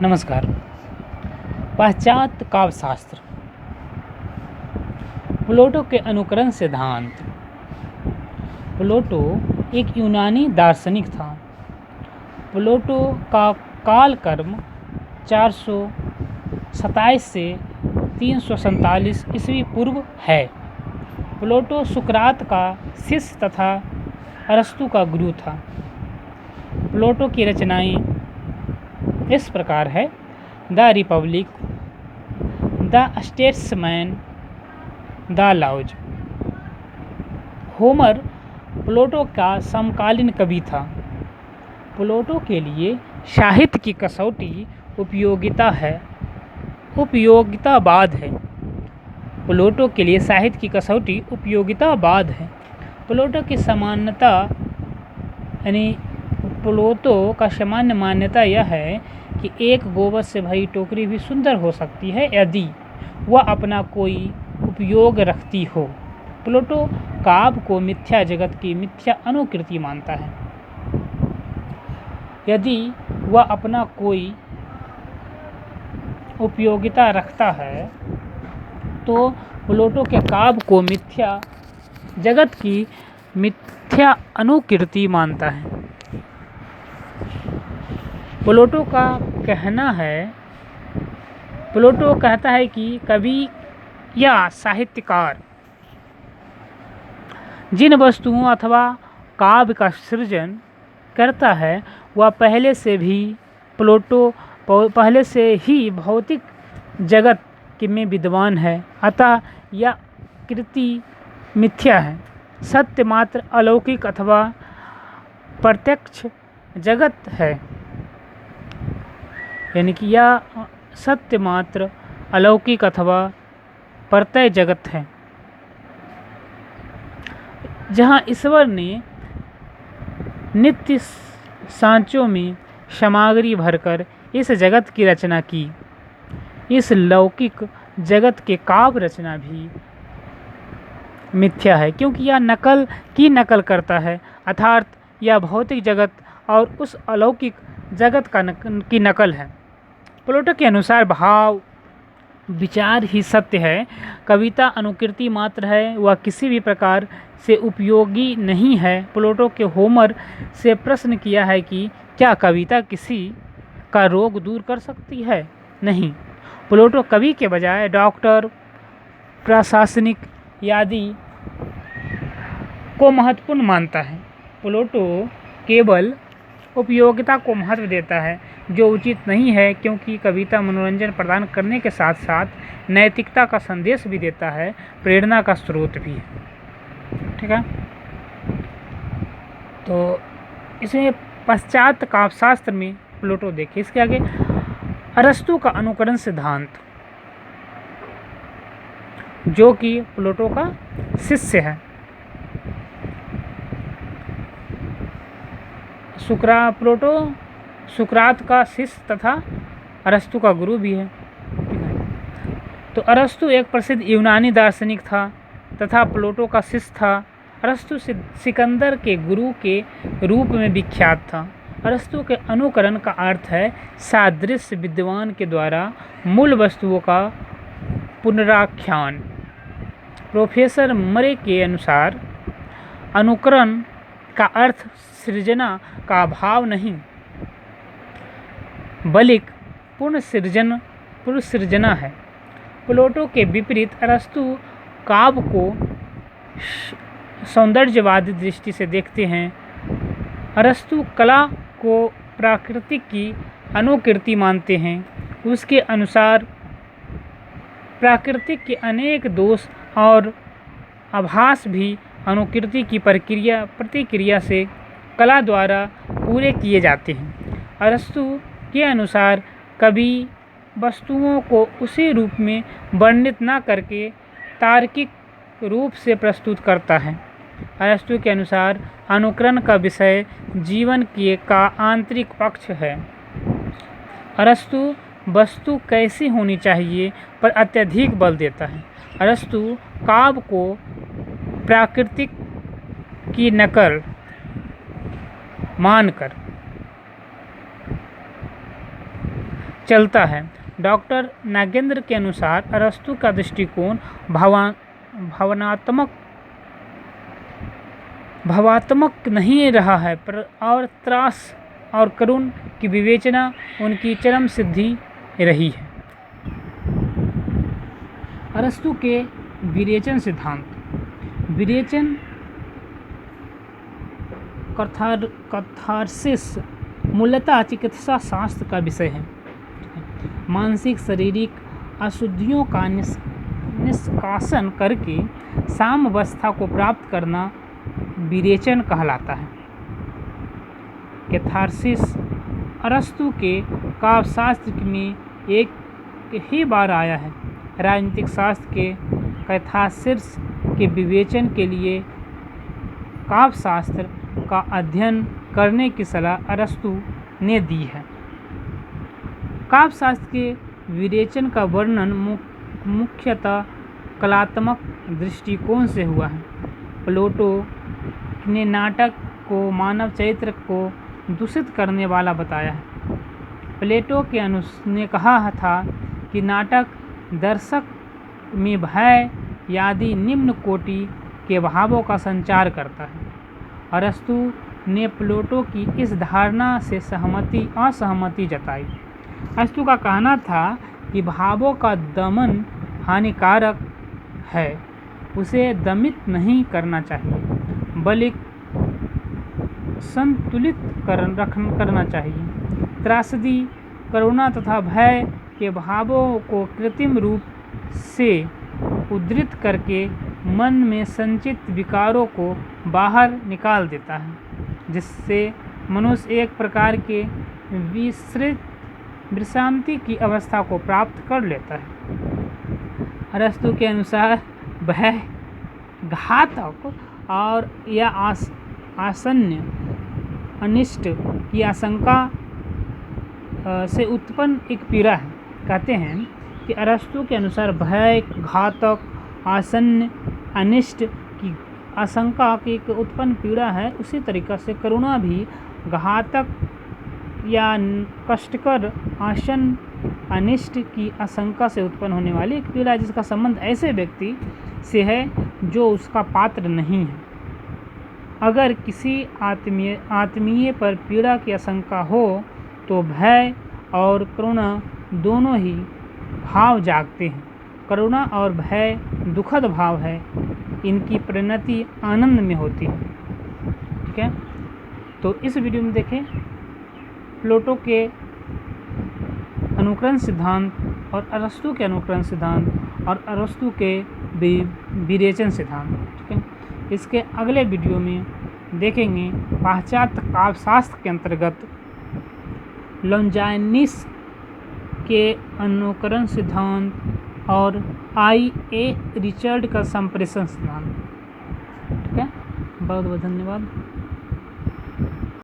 नमस्कार। पाश्चात्य काव्यशास्त्र। प्लेटो के अनुकरण सिद्धांत। प्लेटो एक यूनानी दार्शनिक था। प्लेटो का कालक्रम 427 से 347 ईस्वी पूर्व है। प्लेटो सुकरात का शिष्य तथा अरस्तु का गुरु था। प्लेटो की रचनाएं इस प्रकार है: the Republic, the Statesman, the Laws. Homer Plato का समकालीन कवि था। प्लेटो के लिए साहित्य की कसौटी उपयोगितावाद है। प्लेटो के लिए साहित्य की कसौटी उपयोगितावाद है। प्लेटो की समानता प्लेटो का सामान्य मान्यता यह है कि एक गोबर से भरी टोकरी भी सुंदर हो सकती है यदि वह अपना कोई उपयोग रखती हो। प्लेटो काव्य को मिथ्या जगत की मिथ्या अनुकृति मानता है। यदि वह अपना कोई उपयोगिता रखता है तो प्लेटो के काव्य को मिथ्या जगत की मिथ्या अनुकृति मानता है। प्लेटो कहता है कि कवि या साहित्यकार जिन वस्तुओं अथवा काव्य का सृजन करता है वह पहले से ही भौतिक जगत में विद्वान है, अतः यह कृति मिथ्या है। सत्य मात्र अलौकिक अथवा प्रत्यक्ष जगत है, यानी कि यह सत्य मात्र अलौकिक अथवा प्रत्यय जगत है जहाँ ईश्वर ने नित्य सांचों में सामग्री भरकर इस जगत की रचना की। इस लौकिक जगत के काव्य रचना भी मिथ्या है, क्योंकि यह नकल करता है, अर्थात यह भौतिक जगत और उस अलौकिक जगत की नकल है। प्लेटो के अनुसार भाव विचार ही सत्य है। कविता अनुकृति मात्र है, वह किसी भी प्रकार से उपयोगी नहीं है। प्लेटो के होमर से प्रश्न किया है कि क्या कविता किसी का रोग दूर कर सकती है? नहीं। प्लेटो कवि के बजाय डॉक्टर, प्रशासनिक आदि को महत्वपूर्ण मानता है। प्लेटो केवल उपयोगिता को महत्व देता है, जो उचित नहीं है, क्योंकि कविता मनोरंजन प्रदान करने के साथ साथ नैतिकता का संदेश भी देता है, प्रेरणा का स्रोत भी है। ठीक है, तो इसमें पाश्चात्य काव्यशास्त्र में प्लेटो देखिए। इसके आगे अरस्तु का अनुकरण सिद्धांत, जो कि प्लेटो का शिष्य है। प्लेटो सुकरात का शिष्य तथा अरस्तु का गुरु भी है। तो अरस्तु एक प्रसिद्ध यूनानी दार्शनिक था तथा प्लेटो का शिष्य था। अरस्तु सिकंदर के गुरु के रूप में विख्यात था। अरस्तु के अनुकरण का अर्थ है सादृश्य विद्वान के द्वारा मूल वस्तुओं का पुनराख्यान। प्रोफेसर मरे के अनुसार अनुकरण का अर्थ सृजना का अभाव नहीं, बल्कि पुनर्सृजना है। प्लेटो के विपरीत अरस्तु काव्य को सौंदर्यवादी दृष्टि से देखते हैं। अरस्तु कला को प्रकृति की अनुकृति मानते हैं। उसके अनुसार प्रकृति के अनेक दोष और आभास भी अनुकृति की प्रतिक्रिया से कला द्वारा पूरे किए जाते हैं। अरस्तु के अनुसार कवि वस्तुओं को उसी रूप में वर्णित न करके तार्किक रूप से प्रस्तुत करता है। अरस्तु के अनुसार अनुकरण का विषय जीवन का आंतरिक पक्ष है। अरस्तु वस्तु कैसी होनी चाहिए पर अत्यधिक बल देता है। अरस्तु काव्य को प्राकृतिक की नकल मानकर चलता है। डॉक्टर नागेंद्र के अनुसार अरस्तु का दृष्टिकोण भावात्मक नहीं रहा है और त्रास और करुण की विवेचना उनकी चरम सिद्धि रही है। अरस्तु के विरेचन सिद्धांत। विरेचन कैथार्सिस मूलतः चिकित्सा शास्त्र का विषय है। मानसिक शारीरिक अशुद्धियों का निष्कासन करके साम्यावस्था को प्राप्त करना विरेचन कहलाता है। कैथार्सिस अरस्तु के काव्यशास्त्र में एक ही बार आया है। राजनीतिक शास्त्र के कैथार्सिस के विवेचन के लिए काव्यशास्त्र का अध्ययन करने की सलाह अरस्तु ने दी है। काव्यशास्त्र के विरेचन का वर्णन मुख्यतः कलात्मक दृष्टिकोण से हुआ है। प्लेटो ने नाटक को मानव चरित्र को दूषित करने वाला बताया है। प्लेटो ने कहा था कि नाटक दर्शक में भय आदि निम्न कोटि के भावों का संचार करता है। अरस्तु ने प्लेटो की इस धारणा से असहमति जताई। अरस्तु का कहना था कि भावों का दमन हानिकारक है, उसे दमित नहीं करना चाहिए बल्कि संतुलित करना चाहिए। त्रासदी, करुणा तथा भय के भावों को कृत्रिम रूप से उद्धृत करके मन में संचित विकारों को बाहर निकाल देता है, जिससे मनुष्य एक प्रकार के विश्रांति की अवस्था को प्राप्त कर लेता है। अरस्तु के अनुसार भय घातक और या आसन्न अनिष्ट की आशंका से उत्पन्न एक पीड़ा है। कहते हैं कि अरस्तु के अनुसार भय घातक आसन्न अनिष्ट की आशंका की एक उत्पन्न पीड़ा है। उसी तरीक़ा से करुणा भी घातक या कष्टकर आसन्न अनिष्ट की आशंका से उत्पन्न होने वाली एक पीड़ा, जिसका संबंध ऐसे व्यक्ति से है जो उसका पात्र नहीं है। अगर किसी आत्मीय पर पीड़ा की आशंका हो तो भय और करुणा दोनों ही भाव जागते हैं। करुणा और भय दुखद भाव है, इनकी परिणति आनंद में होती है। ठीक है, तो इस वीडियो में देखें प्लेटो के अनुकरण सिद्धांत और अरस्तु के अनुकरण सिद्धांत और अरस्तु के विरेचन सिद्धांत। ठीक है, इसके अगले वीडियो में देखेंगे पाश्चात्य काव्यशास्त्र के अंतर्गत लॉन्जाइनिस के अनुकरण सिद्धांत और I.A. रिचर्ड का संप्रेषण सिद्धांत। ठीक है, बहुत बहुत धन्यवाद।